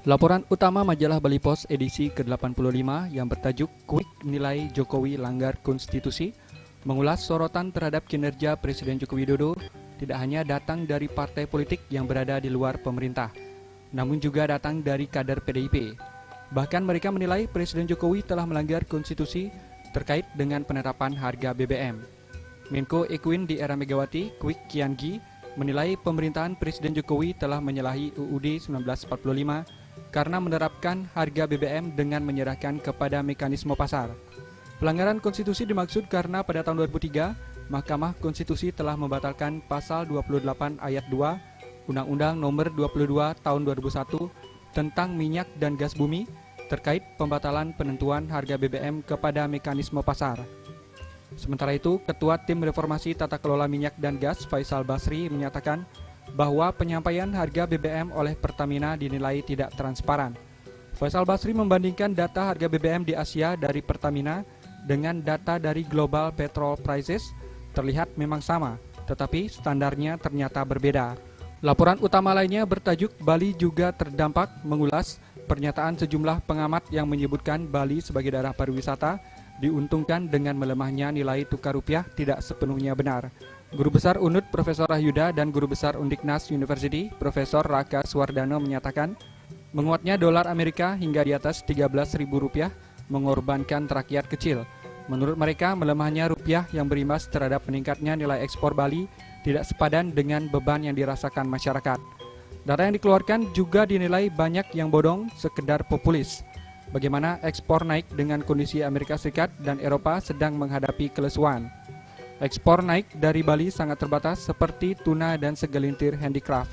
Laporan utama majalah Bali Post edisi ke-85 yang bertajuk Quick Nilai Jokowi Langgar Konstitusi mengulas sorotan terhadap kinerja Presiden Joko Widodo tidak hanya datang dari partai politik yang berada di luar pemerintah, namun juga datang dari kader PDIP. Bahkan mereka menilai Presiden Jokowi telah melanggar konstitusi terkait dengan penerapan harga BBM. Menko Equin di era Megawati, Kwik Kian-gi, menilai pemerintahan Presiden Jokowi telah menyalahi UUD 1945 karena menerapkan harga BBM dengan menyerahkan kepada mekanisme pasar. Pelanggaran konstitusi dimaksud karena pada tahun 2003, Mahkamah Konstitusi telah membatalkan pasal 28 ayat 2 Undang-Undang Nomor 22 Tahun 2001 tentang minyak dan gas bumi terkait pembatalan penentuan harga BBM kepada mekanisme pasar. Sementara itu, Ketua Tim Reformasi Tata Kelola Minyak dan Gas Faisal Basri menyatakan bahwa penyampaian harga BBM oleh Pertamina dinilai tidak transparan. Faisal Basri membandingkan data harga BBM di Asia dari Pertamina dengan data dari Global Petrol Prices, terlihat memang sama, tetapi standarnya ternyata berbeda. Laporan utama lainnya bertajuk Bali juga terdampak, mengulas pernyataan sejumlah pengamat yang menyebutkan Bali sebagai daerah pariwisata diuntungkan dengan melemahnya nilai tukar rupiah tidak sepenuhnya benar. Guru Besar UNUD Profesor Rahyuda dan Guru Besar Undiknas University Profesor Raka Suwardano menyatakan menguatnya dolar Amerika hingga di atas Rp13.000 mengorbankan rakyat kecil. Menurut mereka, melemahnya rupiah yang berimbas terhadap meningkatnya nilai ekspor Bali tidak sepadan dengan beban yang dirasakan masyarakat. Data yang dikeluarkan juga dinilai banyak yang bodong, sekedar populis. Bagaimana ekspor naik dengan kondisi Amerika Serikat dan Eropa sedang menghadapi kelesuan. Ekspor naik dari Bali sangat terbatas seperti tuna dan segelintir handicraft.